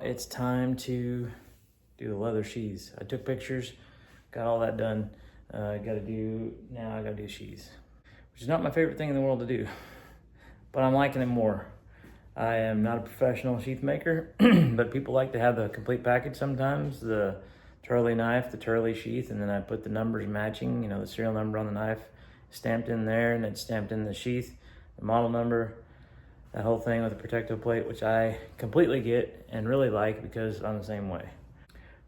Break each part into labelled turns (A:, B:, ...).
A: It's time to do the leather sheaths. I took pictures, got all that done. Now I gotta do sheaths, which is not my favorite thing in the world to do, but I'm liking it more. I am not a professional sheath maker, but people like to have the complete package sometimes. The Turley knife, the Turley sheath, and then I put the numbers matching, the serial number on the knife stamped in there, and it's stamped in the sheath, the model number, that whole thing with the Protecto plate, which I completely get and really like because I'm the same way.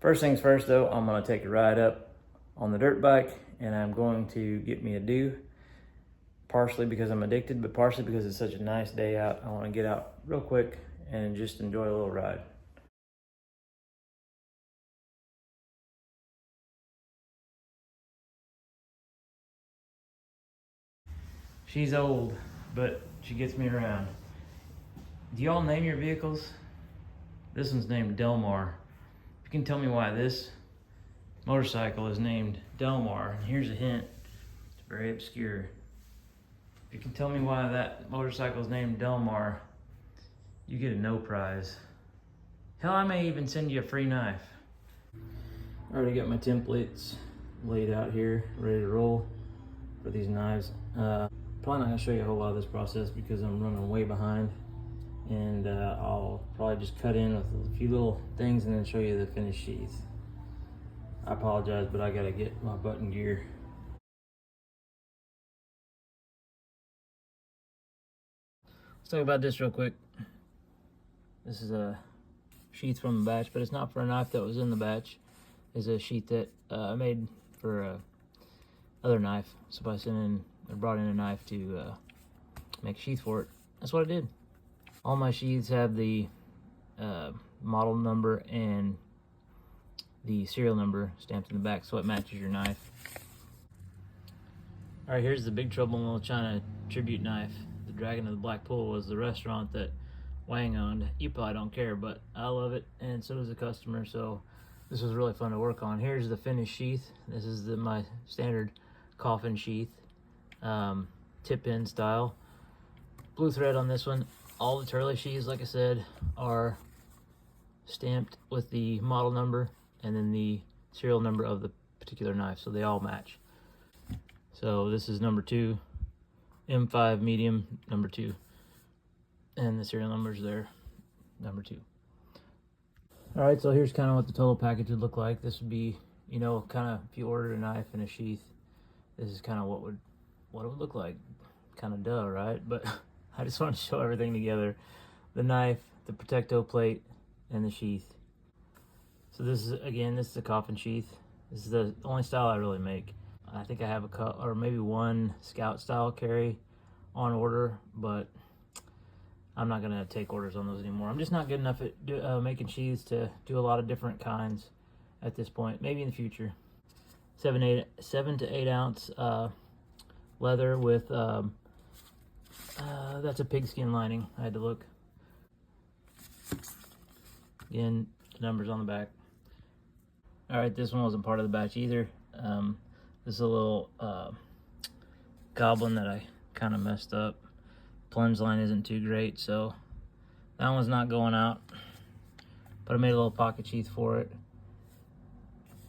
A: First things first though, I'm gonna take a ride up on the dirt bike and I'm going to get me a dew, partially because I'm addicted, but partially because it's such a nice day out. I wanna get out real quick and just enjoy a little ride. She's old, but she gets me around. Do y'all name your vehicles? This one's named Delmar. If you can tell me why this motorcycle is named Delmar, and here's a hint, it's very obscure. If you can tell me why that motorcycle is named Delmar, you get a no prize. Hell, I may even send you a free knife. I already got my templates laid out here, ready to roll for these knives. Probably not gonna show you a whole lot of this process because I'm running way behind, and I'll probably just cut in with a few little things and then show you the finished sheath. I apologize, but I gotta get my button gear. Let's talk about this real quick. This is a sheath from the batch, but it's not for a knife that was in the batch. It's a sheath that I made for a other knife. So I brought in a knife to make a sheath for it. That's what I did. All my sheaths have the model number and the serial number stamped in the back, so it matches your knife. All right, here's the Big Trouble in Little China tribute knife. The Dragon of the Black Pool was the restaurant that Wang owned. You probably don't care, but I love it, and so does the customer, so this was really fun to work on. Here's the finished sheath. This is my standard coffin sheath, tip pin style. Blue thread on this one. All the Turley sheaths, like I said, are stamped with the model number and then the serial number of the particular knife, so they all match. So this is number 2, M5 medium, number 2, and the serial number's there, number 2. All right, so here's kind of what the total package would look like. This would be, kind of if you ordered a knife and a sheath, this is kind of what it would look like. Kind of duh, right? But I just want to show everything together. The knife, the Protecto plate, and the sheath. So this is a coffin sheath. This is the only style I really make. I think I have or maybe one Scout style carry on order, but I'm not gonna take orders on those anymore. I'm just not good enough at making sheaths to do a lot of different kinds at this point. Maybe in the future. 7 to 8 ounce leather with that's a pigskin lining. I had to look. Again, the numbers on the back. All right, this one wasn't part of the batch either. This is a little goblin that I kind of messed up. Plunge line isn't too great, so that one's not going out. But I made a little pocket sheath for it.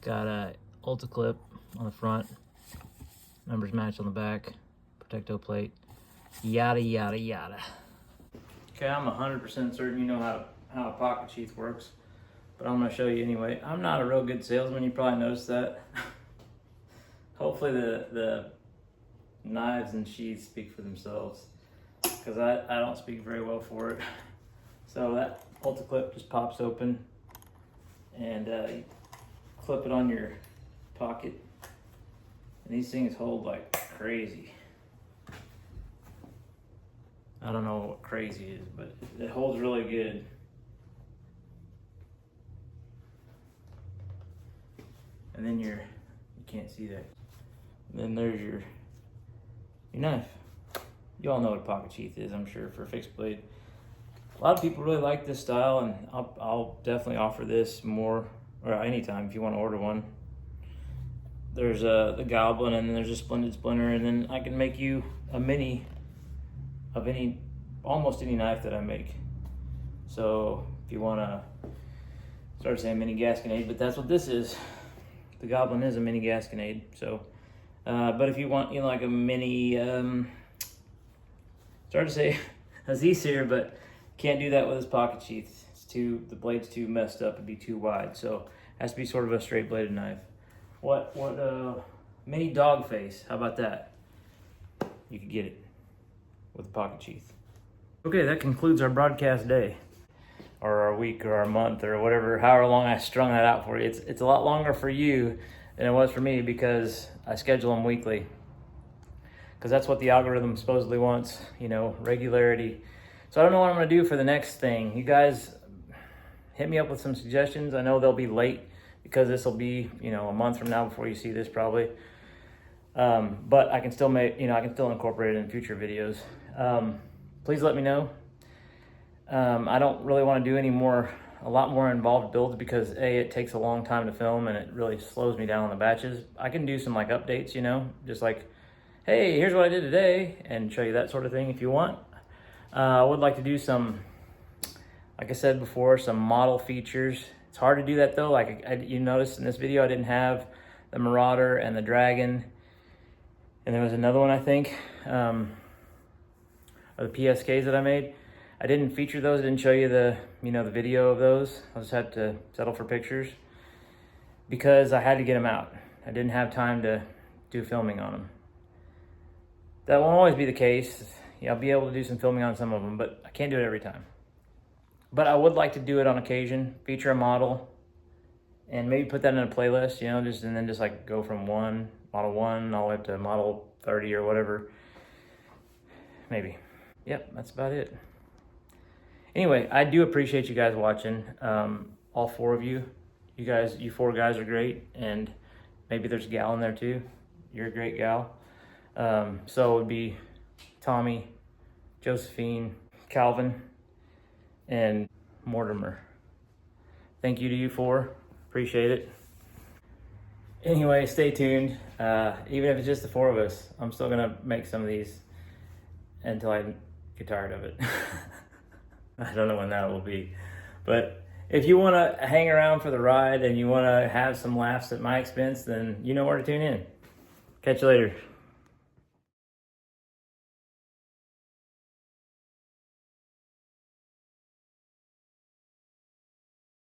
A: Got a Ulta clip on the front. Numbers match on the back. Protecto plate. Yada, yada, yada. Okay, I'm 100% certain you know how a pocket sheath works, but I'm gonna show you anyway. I'm not a real good salesman, you probably noticed that. Hopefully the knives and sheaths speak for themselves, because I don't speak very well for it. So that Ulta clip just pops open, and you clip it on your pocket, and these things hold like crazy. I don't know what crazy is, but it holds really good. And then you can't see that. And then there's your knife. You all know what a pocket sheath is, I'm sure, for a fixed blade. A lot of people really like this style, and I'll definitely offer this more, or anytime if you want to order one. There's the Goblin, and then there's a Splendid Splinter, and then I can make you a mini of almost any knife that I make. So if you want to Started saying mini Gasconade, but that's what this is. The Goblin is a mini Gasconade. So, but if you want, like a mini, started to say Aziz here, but can't do that with his pocket sheath. The blade's too messed up. It'd be too wide. So it has to be sort of a straight bladed knife. What mini dog face? How about that? You could get it with a pocket sheath. Okay, that concludes our broadcast day, or our week, or our month, or whatever, however long I strung that out for you. It's a lot longer for you than it was for me because I schedule them weekly. Because that's what the algorithm supposedly wants, regularity. So I don't know what I'm gonna do for the next thing. You guys hit me up with some suggestions. I know they'll be late because this will be, a month from now before you see this probably. But I can still I can still incorporate it in future videos. Please let me know. I don't really want to do a lot more involved builds because it takes a long time to film and it really slows me down on the batches. I can do some updates, just like, hey, here's what I did today, and show you that sort of thing if you want. I would like to do some, like I said before, some model features. It's hard to do that though. You noticed in this video, I didn't have the Marauder and the Dragon. And there was another one, I think, of the PSKs that I made. I didn't feature those. I didn't show you the video of those. I just had to settle for pictures because I had to get them out. I didn't have time to do filming on them. That won't always be the case. I'll be able to do some filming on some of them, but I can't do it every time. But I would like to do it on occasion, feature a model, and maybe put that in a playlist, and then just go from model 1 all the way up to model 30 or whatever. Maybe. Yep, that's about it. Anyway, I do appreciate you guys watching. All 4 of you. You 4 guys are great, and maybe there's a gal in there too. You're a great gal. So it would be Tommy, Josephine, Calvin, and Mortimer. Thank you to you 4. Appreciate it. Anyway, stay tuned. Even if it's just the 4 of us, I'm still gonna make some of these until I get tired of it. I don't know when that will be. But if you want to hang around for the ride and you want to have some laughs at my expense, then you know where to tune in. Catch you later.